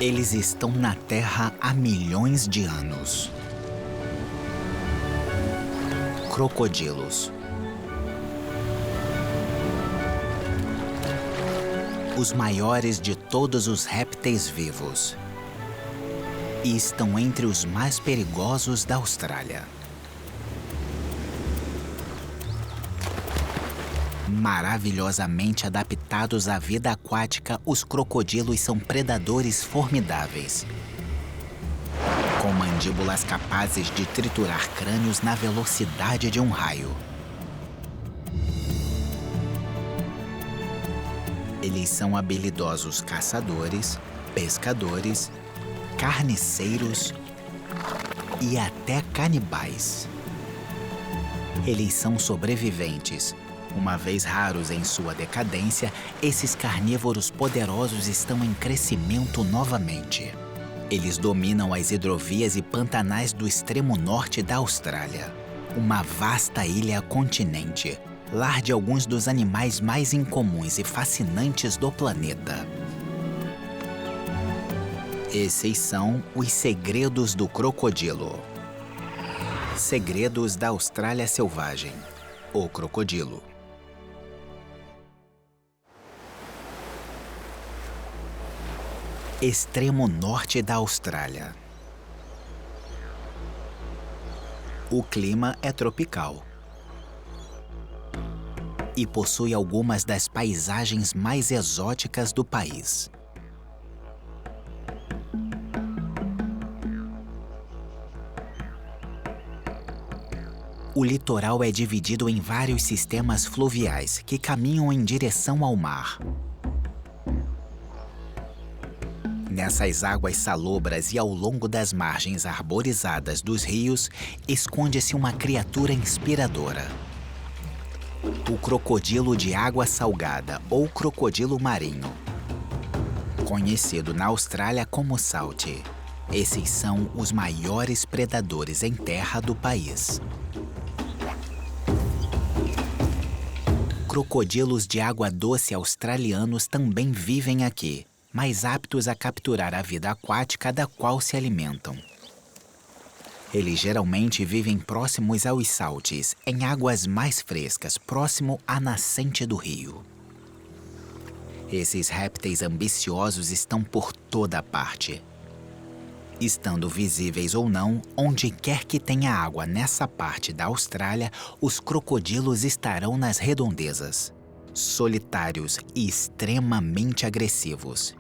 Eles estão na Terra há milhões de anos. Crocodilos. Os maiores de todos os répteis vivos. E estão entre os mais perigosos da Austrália. Maravilhosamente adaptados à vida aquática, os crocodilos são predadores formidáveis, com mandíbulas capazes de triturar crânios na velocidade de um raio. Eles são habilidosos caçadores, pescadores, carniceiros e até canibais. Eles são sobreviventes. Uma vez raros em sua decadência, esses carnívoros poderosos estão em crescimento novamente. Eles dominam as hidrovias e pantanais do extremo norte da Austrália, uma vasta ilha-continente, lar de alguns dos animais mais incomuns e fascinantes do planeta. Esses são os segredos do crocodilo. Segredos da Austrália selvagem. O crocodilo. Extremo norte da Austrália. O clima é tropical e possui algumas das paisagens mais exóticas do país. O litoral é dividido em vários sistemas fluviais que caminham em direção ao mar. Nessas águas salobras e ao longo das margens arborizadas dos rios, esconde-se uma criatura inspiradora. O crocodilo de água salgada ou crocodilo marinho, conhecido na Austrália como salte. Esses são os maiores predadores em terra do país. Crocodilos de água doce australianos também vivem aqui, mais aptos a capturar a vida aquática da qual se alimentam. Eles geralmente vivem próximos aos saltes, em águas mais frescas, próximo à nascente do rio. Esses répteis ambiciosos estão por toda parte. Estando visíveis ou não, onde quer que tenha água nessa parte da Austrália, os crocodilos estarão nas redondezas, solitários e extremamente agressivos.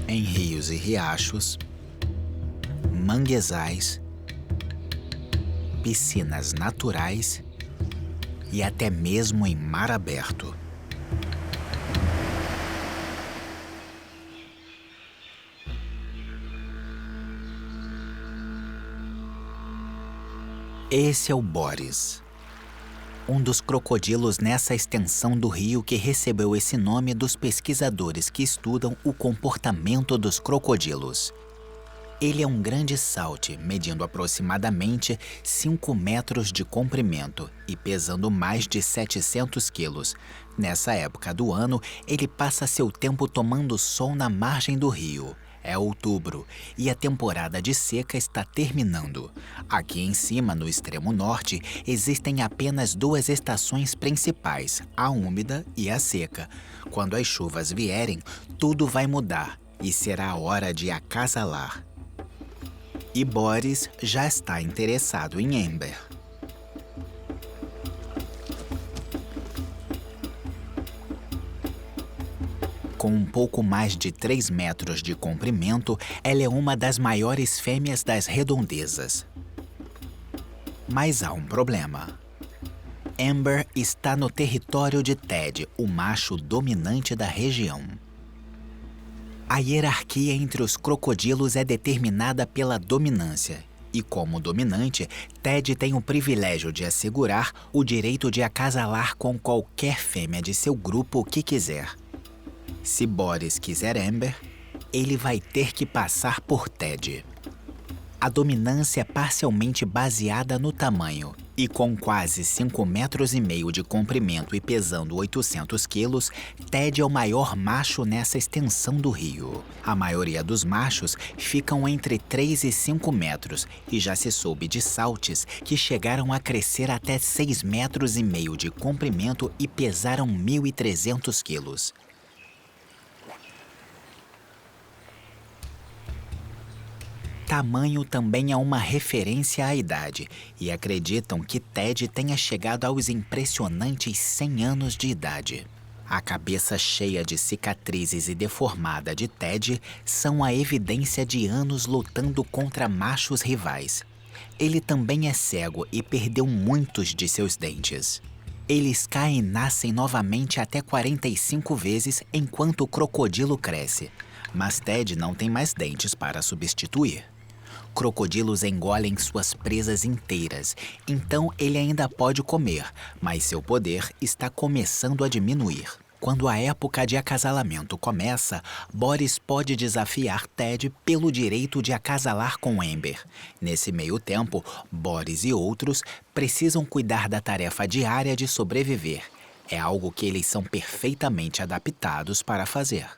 Em rios e riachos, manguezais, piscinas naturais e até mesmo em mar aberto. Esse é o Boris, um dos crocodilos nessa extensão do rio que recebeu esse nome dos pesquisadores que estudam o comportamento dos crocodilos. Ele é um grande salte, medindo aproximadamente 5 metros de comprimento e pesando mais de 700 quilos. Nessa época do ano, ele passa seu tempo tomando sol na margem do rio. É outubro e a temporada de seca está terminando. Aqui em cima, no extremo norte, existem apenas 2 estações principais, a úmida e a seca. Quando as chuvas vierem, tudo vai mudar e será a hora de acasalar. E Boris já está interessado em Amber. Com um pouco mais de 3 metros de comprimento, ela é uma das maiores fêmeas das redondezas. Mas há um problema. Amber está no território de Ted, o macho dominante da região. A hierarquia entre os crocodilos é determinada pela dominância. E como dominante, Ted tem o privilégio de assegurar o direito de acasalar com qualquer fêmea de seu grupo que quiser. Se Boris quiser Amber, ele vai ter que passar por Ted. A dominância é parcialmente baseada no tamanho, E com quase 5,5 metros de comprimento e pesando 800 quilos, Ted é o maior macho nessa extensão do rio. A maioria dos machos ficam entre 3 e 5 metros e já se soube de saltes que chegaram a crescer até 6,5 metros de comprimento e pesaram 1.300 quilos. Tamanho também é uma referência à idade, e acreditam que Ted tenha chegado aos impressionantes 100 anos de idade. A cabeça cheia de cicatrizes e deformada de Ted são a evidência de anos lutando contra machos rivais. Ele também é cego e perdeu muitos de seus dentes. Eles caem e nascem novamente até 45 vezes enquanto o crocodilo cresce, mas Ted não tem mais dentes para substituir. Crocodilos engolem suas presas inteiras, então ele ainda pode comer, mas seu poder está começando a diminuir. Quando a época de acasalamento começa, Boris pode desafiar Ted pelo direito de acasalar com Amber. Nesse meio tempo, Boris e outros precisam cuidar da tarefa diária de sobreviver. É algo que eles são perfeitamente adaptados para fazer.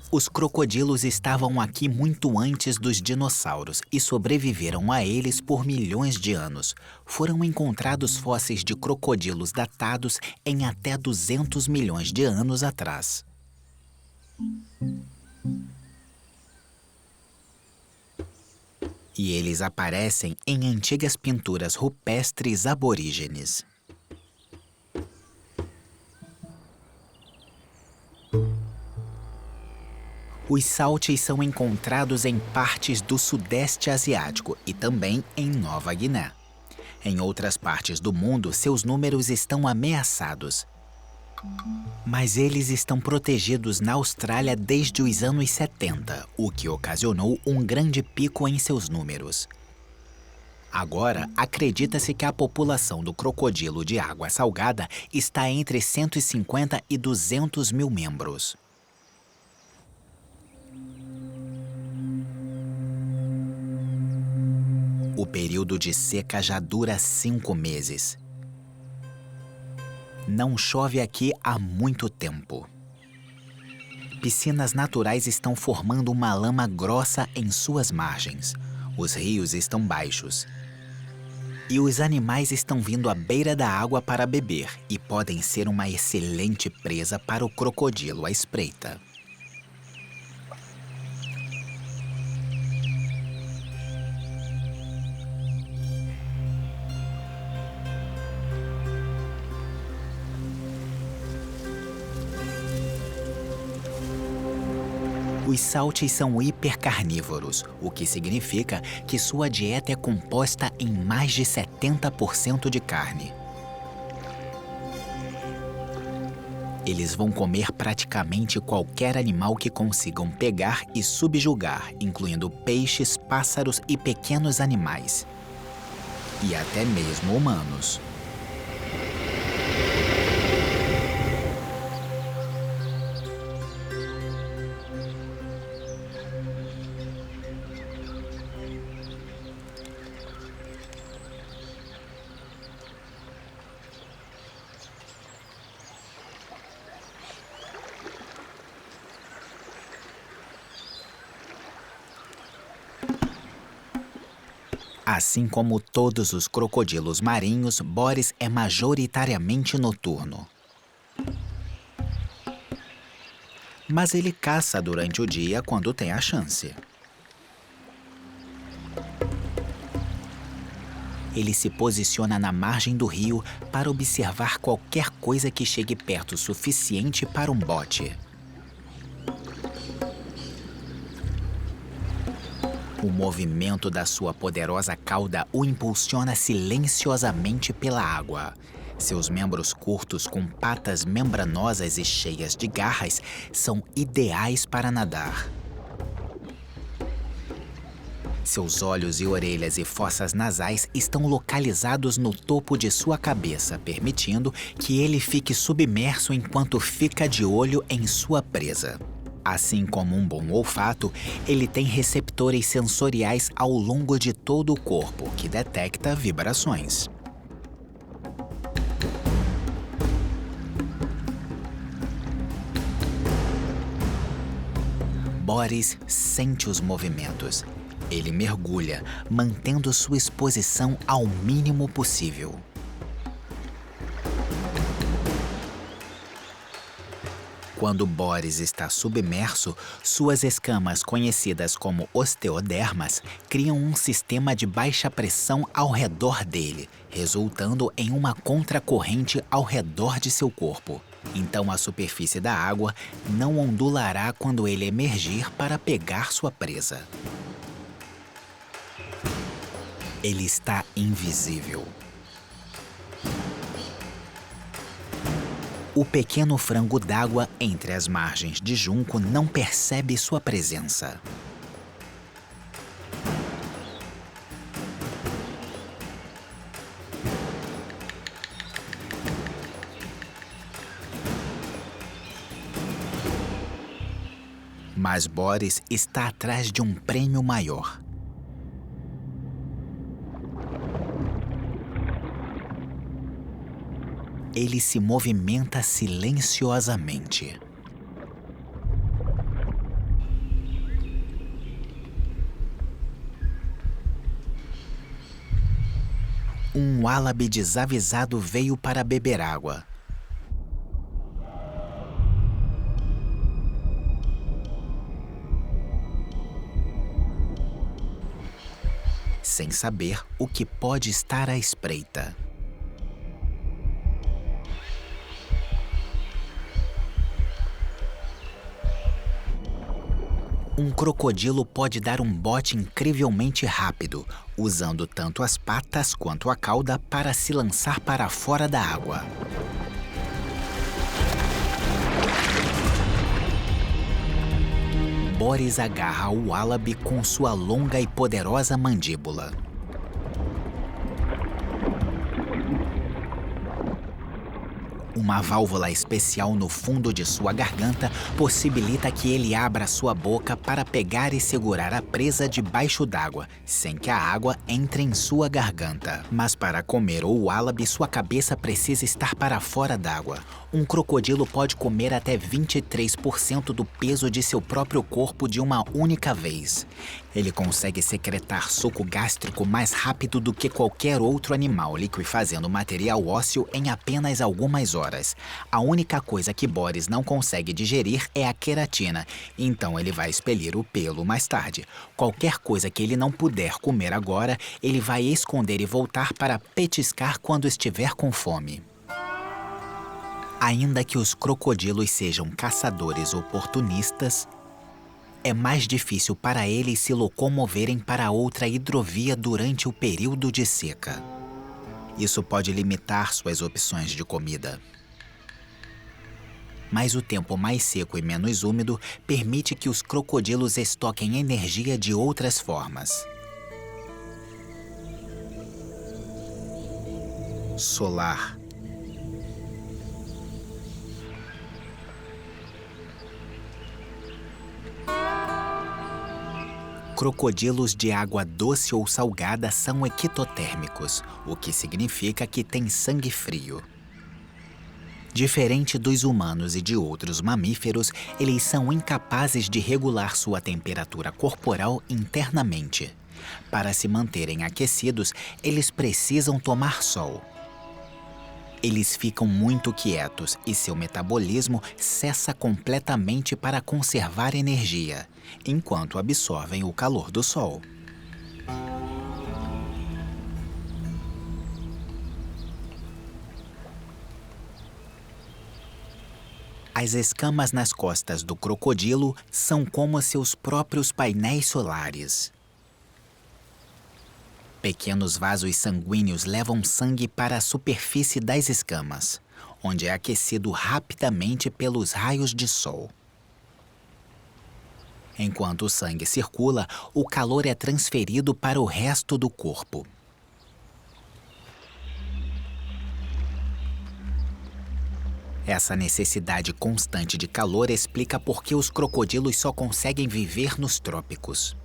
Os crocodilos estavam aqui muito antes dos dinossauros e sobreviveram a eles por milhões de anos. Foram encontrados fósseis de crocodilos datados em até 200 milhões de anos atrás. E eles aparecem em antigas pinturas rupestres aborígenes. Os saltes são encontrados em partes do Sudeste Asiático e também em Nova Guiné. Em outras partes do mundo, seus números estão ameaçados. Mas eles estão protegidos na Austrália desde os anos 70, o que ocasionou um grande pico em seus números. Agora, acredita-se que a população do crocodilo de água salgada está entre 150 e 200 mil membros. O período de seca já dura 5 meses. Não chove aqui há muito tempo. Piscinas naturais estão formando uma lama grossa em suas margens. Os rios estão baixos. E os animais estão vindo à beira da água para beber e podem ser uma excelente presa para o crocodilo à espreita. Os saltes são hipercarnívoros, o que significa que sua dieta é composta em mais de 70% de carne. Eles vão comer praticamente qualquer animal que consigam pegar e subjugar, incluindo peixes, pássaros e pequenos animais. E até mesmo humanos. Assim como todos os crocodilos marinhos, Boris é majoritariamente noturno. Mas ele caça durante o dia quando tem a chance. Ele se posiciona na margem do rio para observar qualquer coisa que chegue perto o suficiente para um bote. O movimento da sua poderosa cauda o impulsiona silenciosamente pela água. Seus membros curtos, com patas membranosas e cheias de garras, são ideais para nadar. Seus olhos e orelhas e fossas nasais estão localizados no topo de sua cabeça, permitindo que ele fique submerso enquanto fica de olho em sua presa. Assim como um bom olfato, ele tem receptores sensoriais ao longo de todo o corpo que detecta vibrações. Boris sente os movimentos. Ele mergulha, mantendo sua exposição ao mínimo possível. Quando Boris está submerso, suas escamas, conhecidas como osteodermas, criam um sistema de baixa pressão ao redor dele, resultando em uma contracorrente ao redor de seu corpo. Então a superfície da água não ondulará quando ele emergir para pegar sua presa. Ele está invisível. O pequeno frango d'água entre as margens de junco não percebe sua presença. Mas Boris está atrás de um prêmio maior. Ele se movimenta silenciosamente. Um uálabe desavisado veio para beber água. Sem saber o que pode estar à espreita. Um crocodilo pode dar um bote incrivelmente rápido, usando tanto as patas quanto a cauda para se lançar para fora da água. Boris agarra o uálabe com sua longa e poderosa mandíbula. Uma válvula especial no fundo de sua garganta possibilita que ele abra sua boca para pegar e segurar a presa debaixo d'água, sem que a água entre em sua garganta. Mas para comer o uálabe, sua cabeça precisa estar para fora d'água. Um crocodilo pode comer até 23% do peso de seu próprio corpo de uma única vez. Ele consegue secretar suco gástrico mais rápido do que qualquer outro animal, liquefazendo material ósseo em apenas algumas horas. A única coisa que Boris não consegue digerir é a queratina, então ele vai expelir o pelo mais tarde. Qualquer coisa que ele não puder comer agora, ele vai esconder e voltar para petiscar quando estiver com fome. Ainda que os crocodilos sejam caçadores oportunistas, é mais difícil para eles se locomoverem para outra hidrovia durante o período de seca. Isso pode limitar suas opções de comida. Mas o tempo mais seco e menos úmido permite que os crocodilos estoquem energia de outras formas. Solar. Crocodilos de água doce ou salgada são equitotérmicos, o que significa que têm sangue frio. Diferente dos humanos e de outros mamíferos, eles são incapazes de regular sua temperatura corporal internamente. Para se manterem aquecidos, eles precisam tomar sol. Eles ficam muito quietos e seu metabolismo cessa completamente para conservar energia, enquanto absorvem o calor do sol. As escamas nas costas do crocodilo são como seus próprios painéis solares. Pequenos vasos sanguíneos levam sangue para a superfície das escamas, onde é aquecido rapidamente pelos raios de sol. Enquanto o sangue circula, o calor é transferido para o resto do corpo. Essa necessidade constante de calor explica por que os crocodilos só conseguem viver nos trópicos.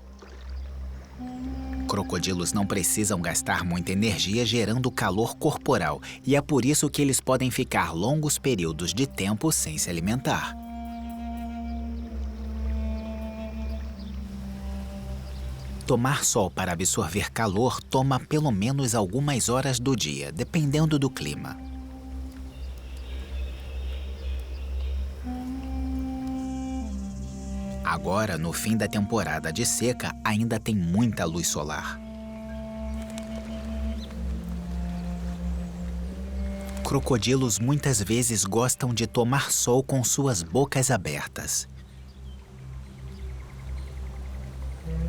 Crocodilos não precisam gastar muita energia gerando calor corporal, e é por isso que eles podem ficar longos períodos de tempo sem se alimentar. Tomar sol para absorver calor toma pelo menos algumas horas do dia, dependendo do clima. Agora, no fim da temporada de seca, ainda tem muita luz solar. Crocodilos muitas vezes gostam de tomar sol com suas bocas abertas.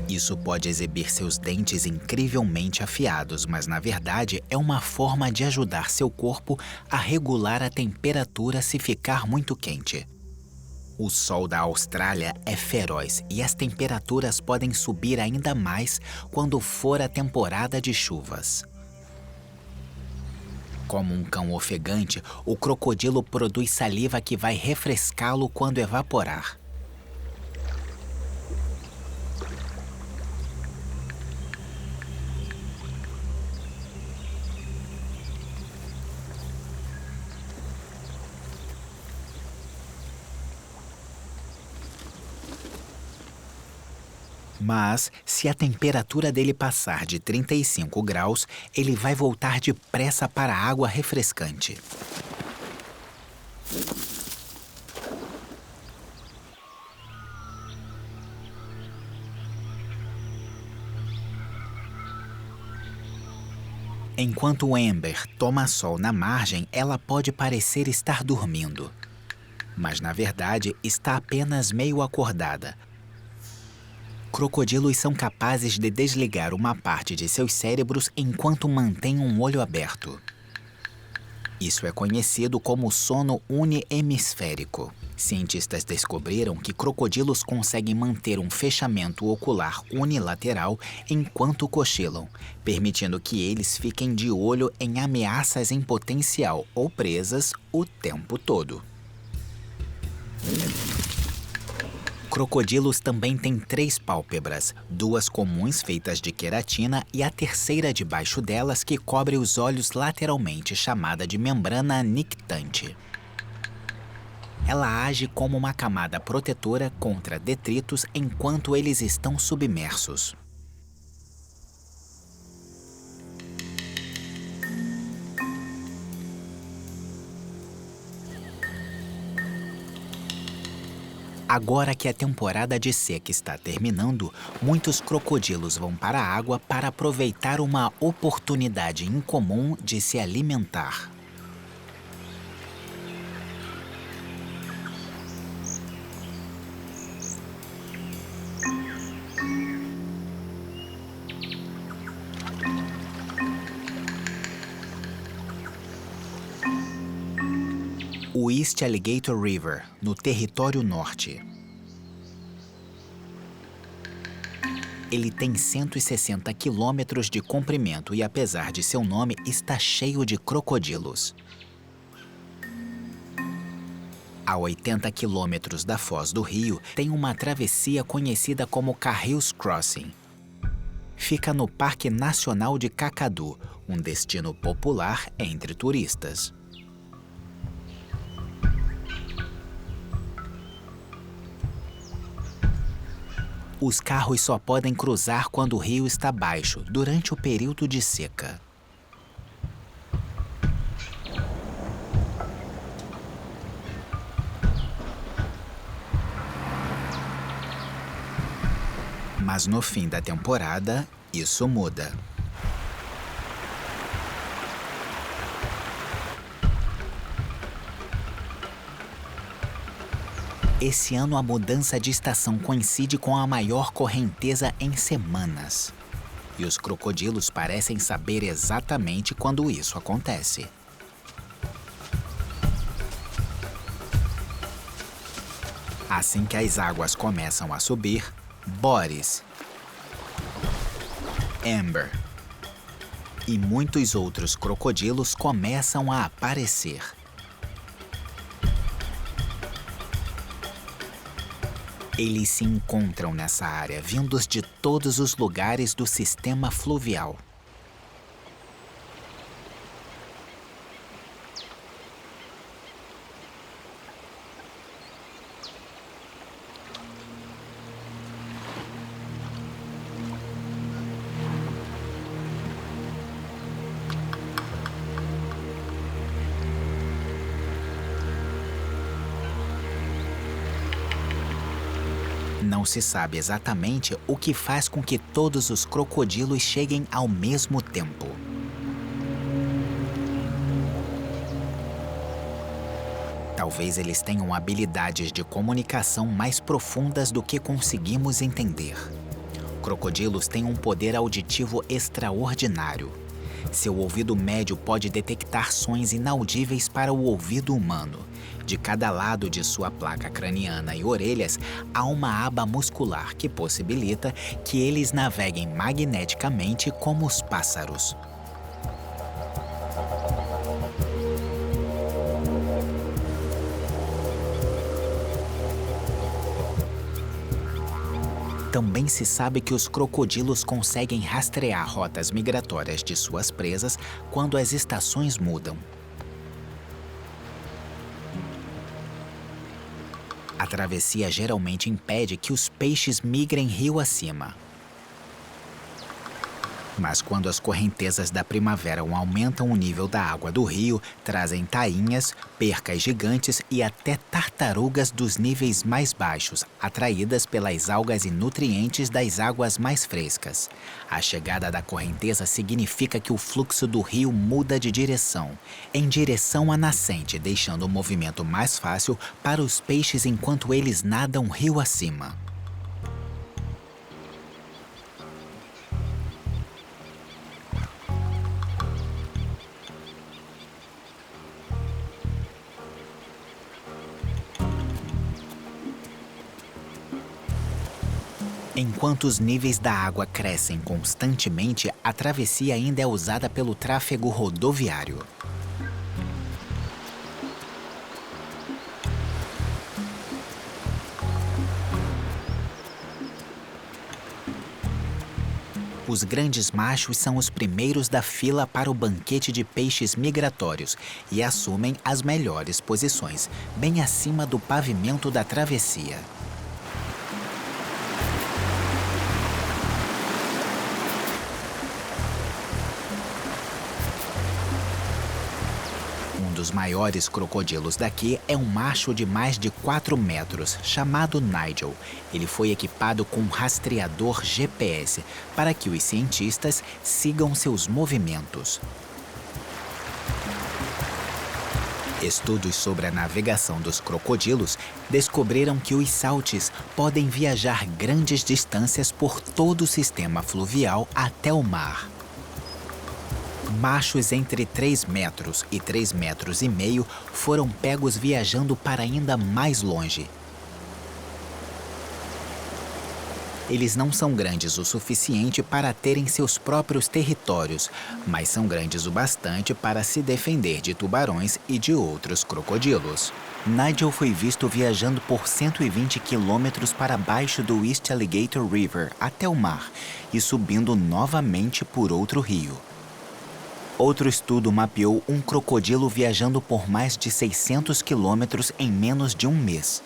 Isso pode exibir seus dentes incrivelmente afiados, mas na verdade é uma forma de ajudar seu corpo a regular a temperatura se ficar muito quente. O sol da Austrália é feroz e as temperaturas podem subir ainda mais quando for a temporada de chuvas. Como um cão ofegante, o crocodilo produz saliva que vai refrescá-lo quando evaporar. Mas, se a temperatura dele passar de 35 graus, ele vai voltar depressa para a água refrescante. Enquanto Amber toma sol na margem, ela pode parecer estar dormindo. Mas, na verdade, está apenas meio acordada. Crocodilos são capazes de desligar uma parte de seus cérebros enquanto mantêm um olho aberto. Isso é conhecido como sono uniemisférico. Cientistas descobriram que crocodilos conseguem manter um fechamento ocular unilateral enquanto cochilam, permitindo que eles fiquem de olho em ameaças em potencial ou presas o tempo todo. Crocodilos também têm 3 pálpebras, 2 comuns feitas de queratina e a terceira debaixo delas que cobre os olhos lateralmente, chamada de membrana nictante. Ela age como uma camada protetora contra detritos enquanto eles estão submersos. Agora que a temporada de seca está terminando, muitos crocodilos vão para a água para aproveitar uma oportunidade incomum de se alimentar. O East Alligator River, no Território Norte. Ele tem 160 quilômetros de comprimento e, apesar de seu nome, está cheio de crocodilos. A 80 quilômetros da foz do rio, tem uma travessia conhecida como Carril's Crossing. Fica no Parque Nacional de Kakadu, um destino popular entre turistas. Os carros só podem cruzar quando o rio está baixo, durante o período de seca. Mas no fim da temporada, isso muda. Esse ano, a mudança de estação coincide com a maior correnteza em semanas. E os crocodilos parecem saber exatamente quando isso acontece. Assim que as águas começam a subir, Boris, Amber e muitos outros crocodilos começam a aparecer. Eles se encontram nessa área, vindos de todos os lugares do sistema fluvial. Não se sabe exatamente o que faz com que todos os crocodilos cheguem ao mesmo tempo. Talvez eles tenham habilidades de comunicação mais profundas do que conseguimos entender. Crocodilos têm um poder auditivo extraordinário. Seu ouvido médio pode detectar sons inaudíveis para o ouvido humano. De cada lado de sua placa craniana e orelhas, há uma aba muscular que possibilita que eles naveguem magneticamente como os pássaros. Também se sabe que os crocodilos conseguem rastrear rotas migratórias de suas presas quando as estações mudam. A travessia geralmente impede que os peixes migrem rio acima. Mas quando as correntezas da primavera aumentam o nível da água do rio, trazem tainhas, percas gigantes e até tartarugas dos níveis mais baixos, atraídas pelas algas e nutrientes das águas mais frescas. A chegada da correnteza significa que o fluxo do rio muda de direção, em direção à nascente, deixando o movimento mais fácil para os peixes enquanto eles nadam rio acima. Enquanto os níveis da água crescem constantemente, a travessia ainda é usada pelo tráfego rodoviário. Os grandes machos são os primeiros da fila para o banquete de peixes migratórios e assumem as melhores posições, bem acima do pavimento da travessia. Um dos maiores crocodilos daqui é um macho de mais de 4 metros, chamado Nigel. Ele foi equipado com um rastreador GPS para que os cientistas sigam seus movimentos. Estudos sobre a navegação dos crocodilos descobriram que os saltes podem viajar grandes distâncias por todo o sistema fluvial até o mar. Machos entre 3 metros e 3,5 metros foram pegos viajando para ainda mais longe. Eles não são grandes o suficiente para terem seus próprios territórios, mas são grandes o bastante para se defender de tubarões e de outros crocodilos. Nigel foi visto viajando por 120 quilômetros para baixo do East Alligator River até o mar e subindo novamente por outro rio. Outro estudo mapeou um crocodilo viajando por mais de 600 quilômetros em menos de um mês.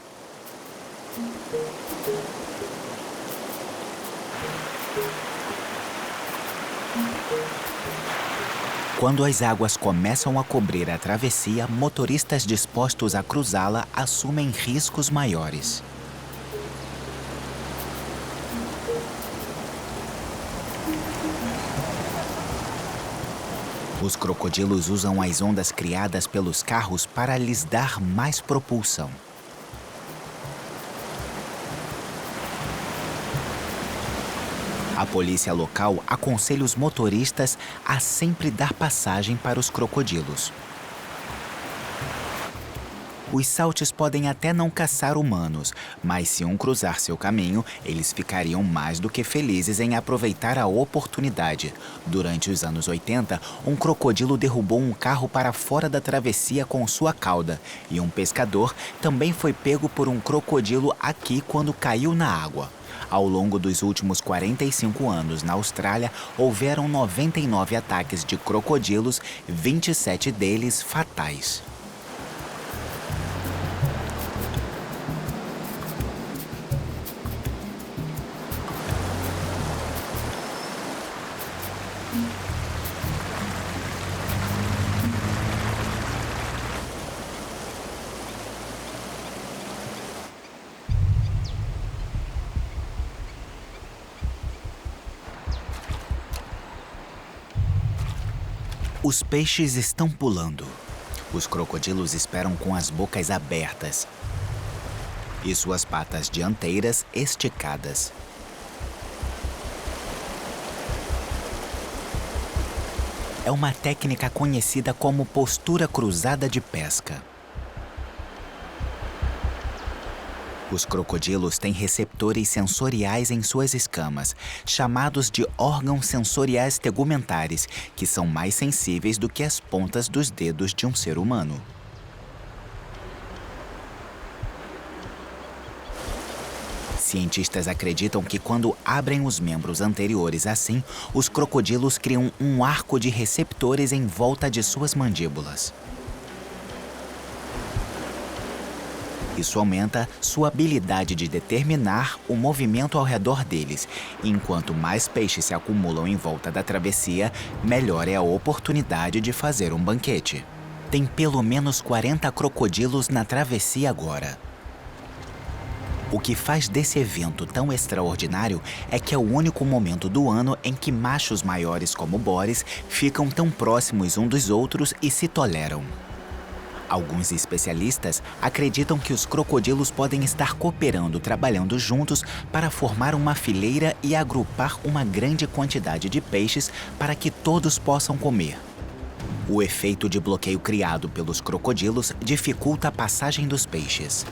Quando as águas começam a cobrir a travessia, motoristas dispostos a cruzá-la assumem riscos maiores. Os crocodilos usam as ondas criadas pelos carros para lhes dar mais propulsão. A polícia local aconselha os motoristas a sempre dar passagem para os crocodilos. Os saltes podem até não caçar humanos, mas se um cruzar seu caminho, eles ficariam mais do que felizes em aproveitar a oportunidade. Durante os anos 80, um crocodilo derrubou um carro para fora da travessia com sua cauda, e um pescador também foi pego por um crocodilo aqui quando caiu na água. Ao longo dos últimos 45 anos na Austrália, houveram 99 ataques de crocodilos, 27 deles fatais. Os peixes estão pulando. Os crocodilos esperam com as bocas abertas e suas patas dianteiras esticadas. É uma técnica conhecida como postura cruzada de pesca. Os crocodilos têm receptores sensoriais em suas escamas, chamados de órgãos sensoriais tegumentares, que são mais sensíveis do que as pontas dos dedos de um ser humano. Cientistas acreditam que quando abrem os membros anteriores assim, os crocodilos criam um arco de receptores em volta de suas mandíbulas. Isso aumenta sua habilidade de determinar o movimento ao redor deles. Enquanto mais peixes se acumulam em volta da travessia, melhor é a oportunidade de fazer um banquete. Tem pelo menos 40 crocodilos na travessia agora. O que faz desse evento tão extraordinário é que é o único momento do ano em que machos maiores como bores ficam tão próximos um dos outros e se toleram. Alguns especialistas acreditam que os crocodilos podem estar cooperando, trabalhando juntos para formar uma fileira e agrupar uma grande quantidade de peixes para que todos possam comer. O efeito de bloqueio criado pelos crocodilos dificulta a passagem dos peixes.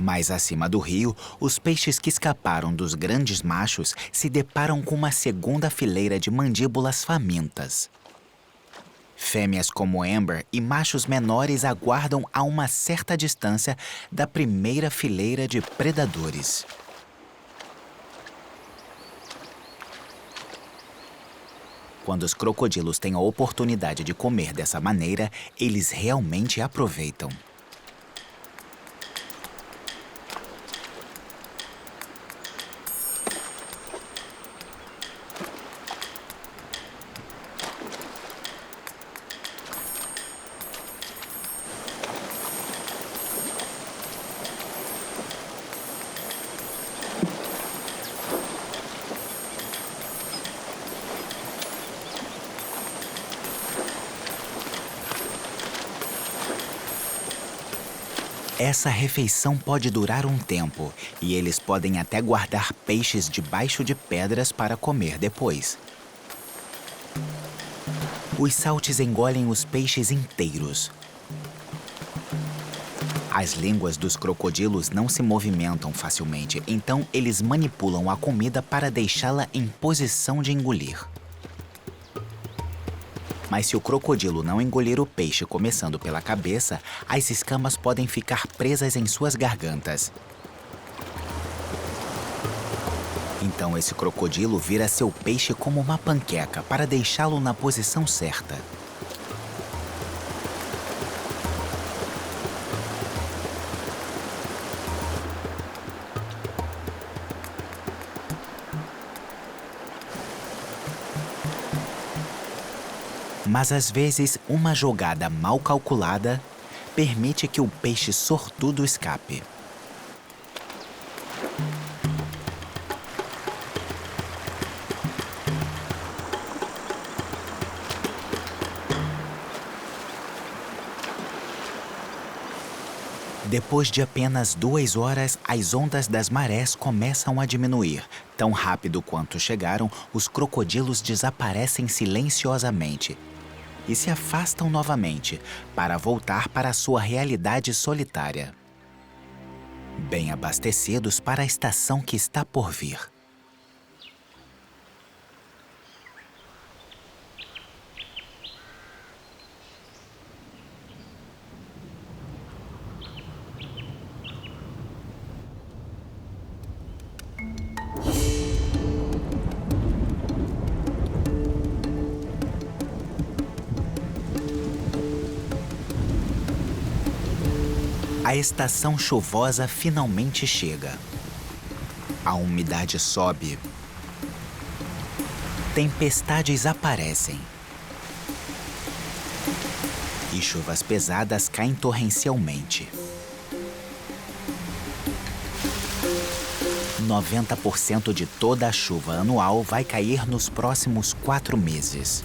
Mais acima do rio, os peixes que escaparam dos grandes machos se deparam com uma segunda fileira de mandíbulas famintas. Fêmeas como Amber e machos menores aguardam a uma certa distância da primeira fileira de predadores. Quando os crocodilos têm a oportunidade de comer dessa maneira, eles realmente aproveitam. Essa refeição pode durar um tempo e eles podem até guardar peixes debaixo de pedras para comer depois. Os saltes engolem os peixes inteiros. As línguas dos crocodilos não se movimentam facilmente, então eles manipulam a comida para deixá-la em posição de engolir. Mas se o crocodilo não engolir o peixe começando pela cabeça, as escamas podem ficar presas em suas gargantas. Então esse crocodilo vira seu peixe como uma panqueca para deixá-lo na posição certa. Mas às vezes, uma jogada mal calculada permite que o peixe sortudo escape. Depois de apenas 2 horas, as ondas das marés começam a diminuir. Tão rápido quanto chegaram, os crocodilos desaparecem silenciosamente e se afastam novamente para voltar para a sua realidade solitária. Bem abastecidos para a estação que está por vir. A estação chuvosa finalmente chega. A umidade sobe. Tempestades aparecem. E chuvas pesadas caem torrencialmente. 90% de toda a chuva anual vai cair nos próximos 4 meses.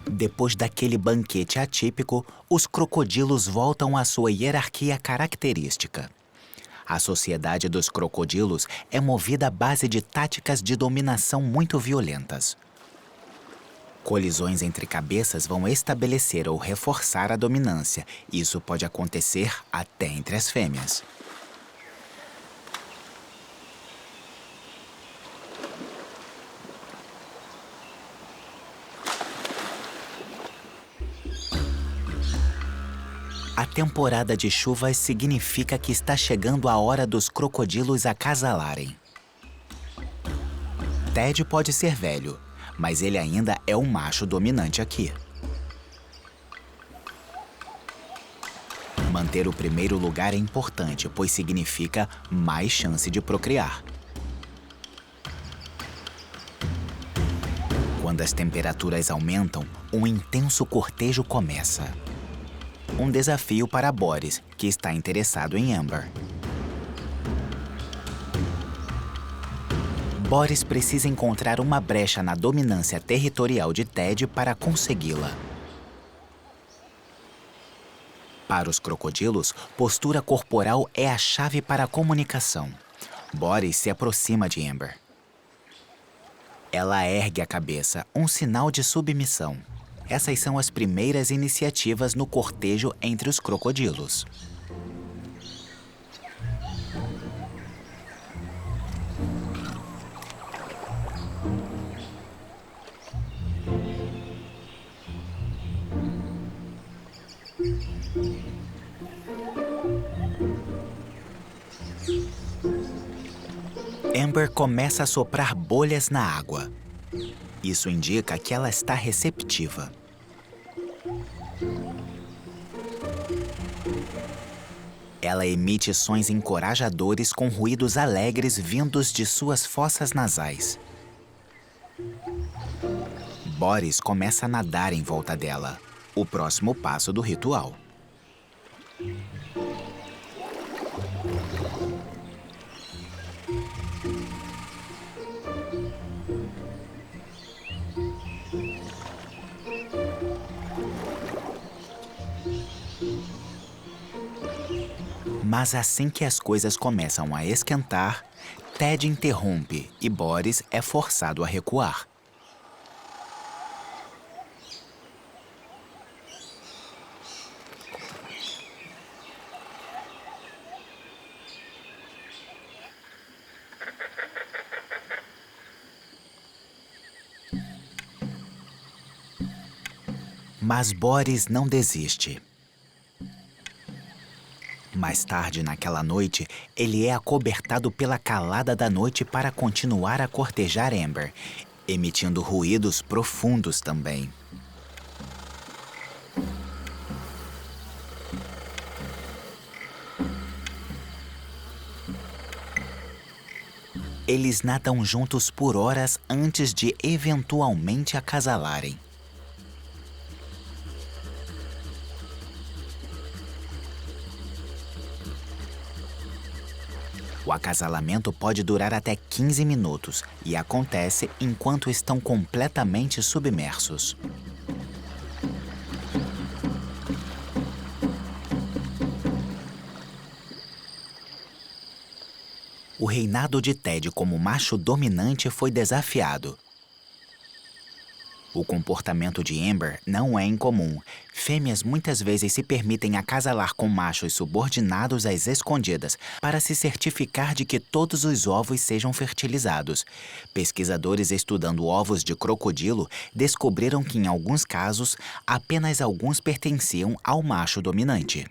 Depois daquele banquete atípico, os crocodilos voltam à sua hierarquia característica. A sociedade dos crocodilos é movida à base de táticas de dominação muito violentas. Colisões entre cabeças vão estabelecer ou reforçar a dominância. Isso pode acontecer até entre as fêmeas. A temporada de chuvas significa que está chegando a hora dos crocodilos acasalarem. Ted pode ser velho, mas ele ainda é o macho dominante aqui. Manter o primeiro lugar é importante, pois significa mais chance de procriar. Quando as temperaturas aumentam, um intenso cortejo começa. Um desafio para Boris, que está interessado em Amber. Boris precisa encontrar uma brecha na dominância territorial de Ted para consegui-la. Para os crocodilos, postura corporal é a chave para a comunicação. Boris se aproxima de Amber. Ela ergue a cabeça, um sinal de submissão. Essas são as primeiras iniciativas no cortejo entre os crocodilos. Amber começa a soprar bolhas na água. Isso indica que ela está receptiva. Ela emite sons encorajadores com ruídos alegres vindos de suas fossas nasais. Boris começa a nadar em volta dela, o próximo passo do ritual. Mas assim que as coisas começam a esquentar, Ted interrompe e Boris é forçado a recuar. Mas Boris não desiste. Mais tarde naquela noite, ele é acobertado pela calada da noite para continuar a cortejar Amber, emitindo ruídos profundos também. Eles nadam juntos por horas antes de eventualmente acasalarem. O acasalamento pode durar até 15 minutos e acontece enquanto estão completamente submersos. O reinado de Ted como macho dominante foi desafiado. O comportamento de Amber não é incomum. Fêmeas muitas vezes se permitem acasalar com machos subordinados às escondidas para se certificar de que todos os ovos sejam fertilizados. Pesquisadores estudando ovos de crocodilo descobriram que, em alguns casos, apenas alguns pertenciam ao macho dominante.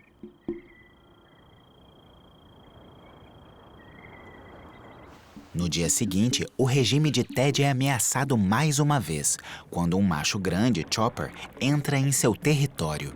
No dia seguinte, o regime de Ted é ameaçado mais uma vez, quando um macho grande, Chopper, entra em seu território.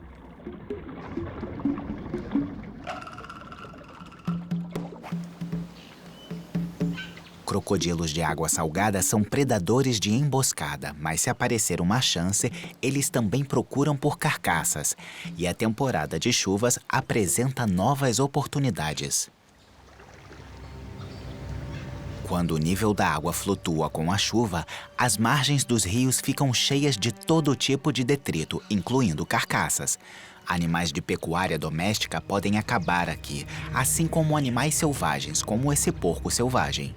Crocodilos de água salgada são predadores de emboscada, mas se aparecer uma chance, eles também procuram por carcaças, e a temporada de chuvas apresenta novas oportunidades. Quando o nível da água flutua com a chuva, as margens dos rios ficam cheias de todo tipo de detrito, incluindo carcaças. Animais de pecuária doméstica podem acabar aqui, assim como animais selvagens, como esse porco selvagem.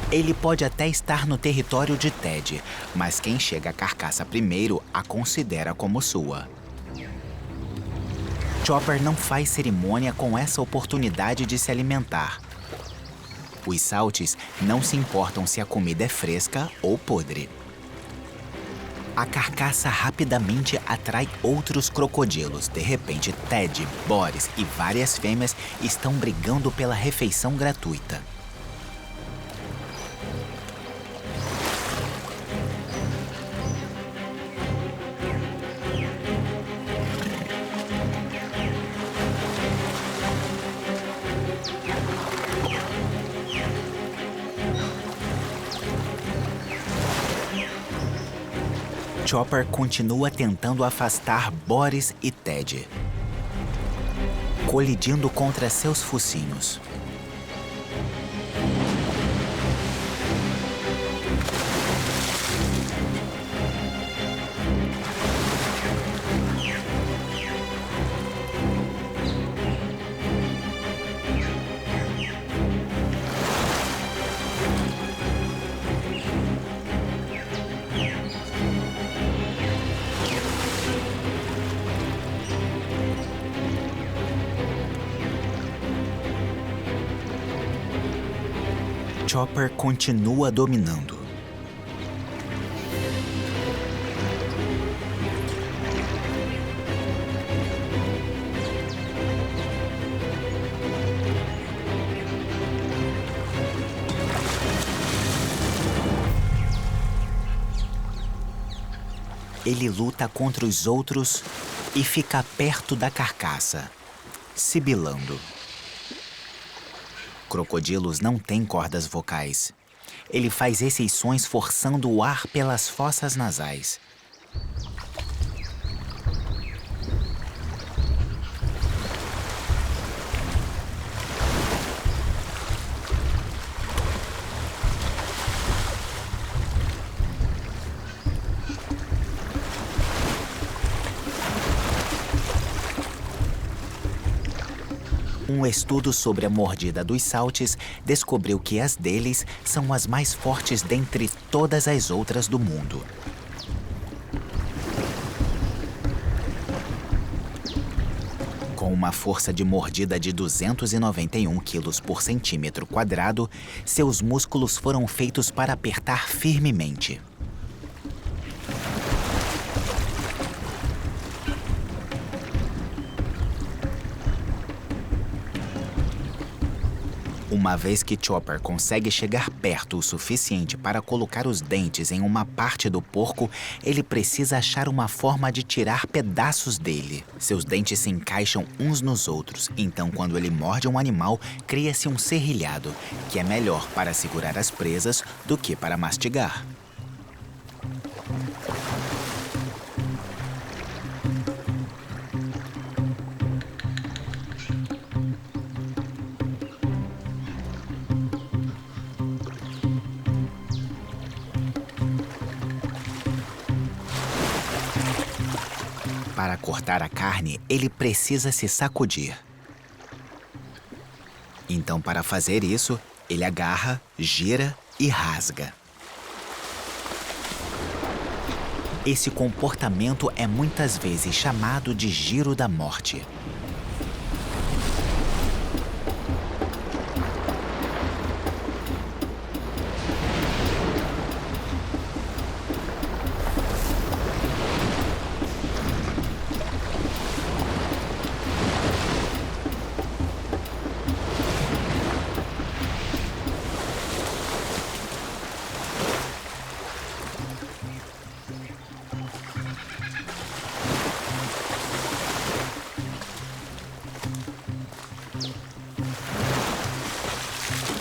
Ele pode até estar no território de Ted, mas quem chega à carcaça primeiro a considera como sua. Chopper não faz cerimônia com essa oportunidade de se alimentar. Os saltes não se importam se a comida é fresca ou podre. A carcaça rapidamente atrai outros crocodilos. De repente, Ted, Boris e várias fêmeas estão brigando pela refeição gratuita. Chopper continua tentando afastar Boris e Ted, colidindo contra seus focinhos. Chopper continua dominando. Ele luta contra os outros e fica perto da carcaça, sibilando. Crocodilos não têm cordas vocais. Ele faz esses sons forçando o ar pelas fossas nasais. Um estudo sobre a mordida dos saltes descobriu que as deles são as mais fortes dentre todas as outras do mundo. Com uma força de mordida de 291 quilos por centímetro quadrado, seus músculos foram feitos para apertar firmemente. Uma vez que Chopper consegue chegar perto o suficiente para colocar os dentes em uma parte do porco, ele precisa achar uma forma de tirar pedaços dele. Seus dentes se encaixam uns nos outros, então quando ele morde um animal, cria-se um serrilhado, que é melhor para segurar as presas do que para mastigar. Para cortar a carne, ele precisa se sacudir. Então, para fazer isso, ele agarra, gira e rasga. Esse comportamento é muitas vezes chamado de giro da morte.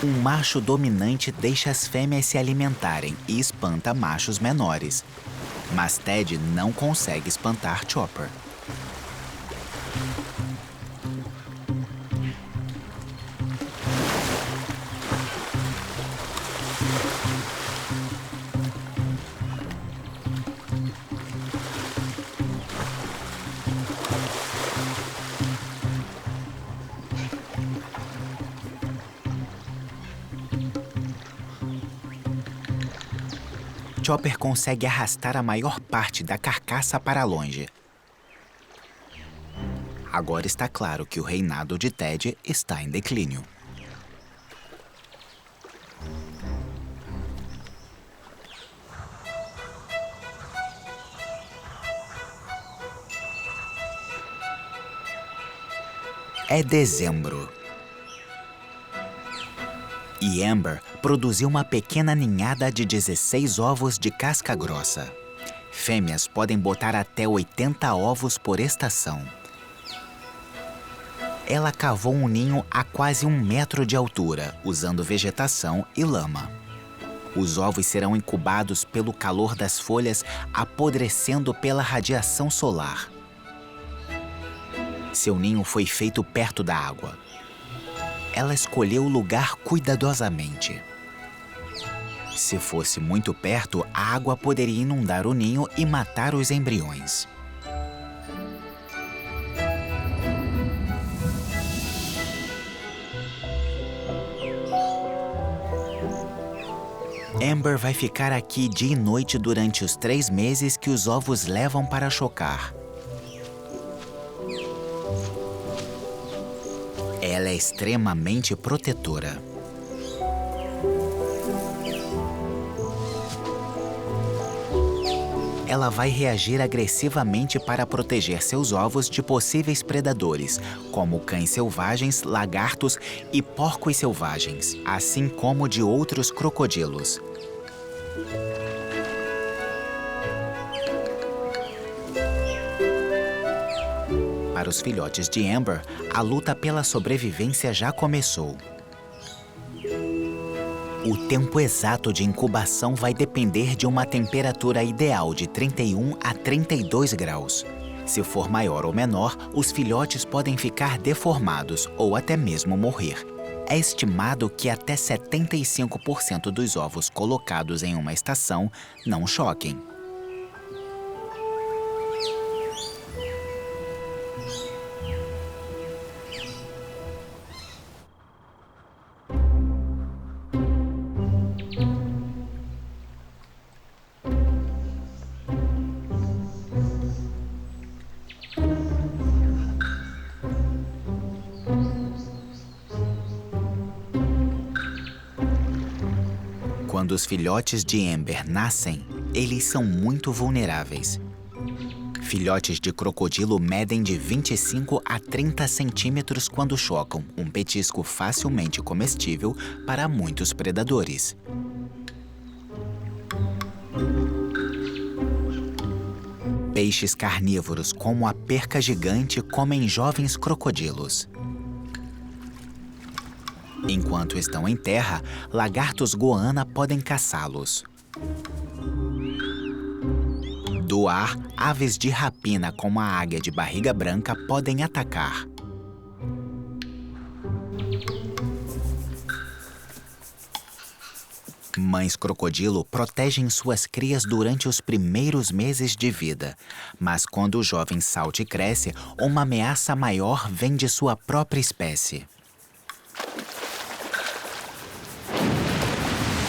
Um macho dominante deixa as fêmeas se alimentarem e espanta machos menores. Mas Ted não consegue espantar Chopper. Chopper consegue arrastar a maior parte da carcaça para longe. Agora está claro que o reinado de Ted está em declínio. É dezembro. E Amber produziu uma pequena ninhada de 16 ovos de casca grossa. Fêmeas podem botar até 80 ovos por estação. Ela cavou um ninho a quase 1 metro de altura, usando vegetação e lama. Os ovos serão incubados pelo calor das folhas, apodrecendo pela radiação solar. Seu ninho foi feito perto da água. Ela escolheu o lugar cuidadosamente. Se fosse muito perto, a água poderia inundar o ninho e matar os embriões. Amber vai ficar aqui dia e noite durante os 3 meses que os ovos levam para chocar. Ela é extremamente protetora. Ela vai reagir agressivamente para proteger seus ovos de possíveis predadores, como cães selvagens, lagartos e porcos selvagens, assim como de outros crocodilos. Para os filhotes de Amber, a luta pela sobrevivência já começou. O tempo exato de incubação vai depender de uma temperatura ideal de 31 a 32 graus. Se for maior ou menor, os filhotes podem ficar deformados ou até mesmo morrer. É estimado que até 75% dos ovos colocados em uma estação não choquem. Quando os filhotes de Amber nascem, eles são muito vulneráveis. Filhotes de crocodilo medem de 25 a 30 centímetros quando chocam, um petisco facilmente comestível para muitos predadores. Peixes carnívoros, como a perca gigante, comem jovens crocodilos. Enquanto estão em terra, lagartos goana podem caçá-los. Do ar, aves de rapina como a águia de barriga branca podem atacar. Mães crocodilo protegem suas crias durante os primeiros meses de vida, mas quando o jovem salta e cresce, uma ameaça maior vem de sua própria espécie.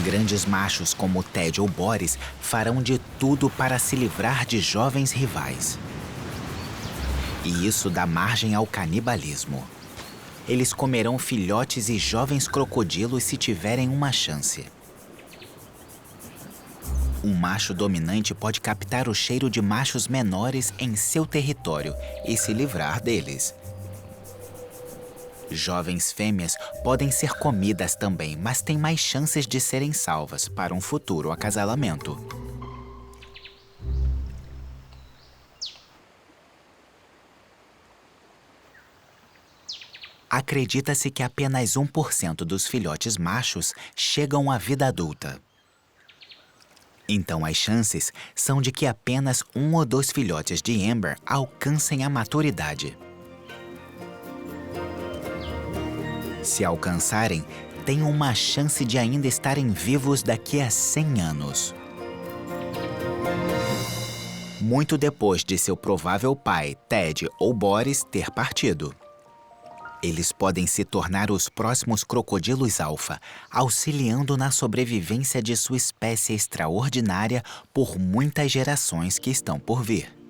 Grandes machos como Ted ou Boris farão de tudo para se livrar de jovens rivais. E isso dá margem ao canibalismo. Eles comerão filhotes e jovens crocodilos se tiverem uma chance. Um macho dominante pode captar o cheiro de machos menores em seu território e se livrar deles. Jovens fêmeas podem ser comidas também, mas têm mais chances de serem salvas para um futuro acasalamento. Acredita-se que apenas 1% dos filhotes machos chegam à vida adulta. Então as chances são de que apenas 1 ou 2 filhotes de Amber alcancem a maturidade. Se alcançarem, têm uma chance de ainda estarem vivos daqui a 100 anos. Muito depois de seu provável pai, Ted ou Boris, ter partido. Eles podem se tornar os próximos crocodilos alfa, auxiliando na sobrevivência de sua espécie extraordinária por muitas gerações que estão por vir.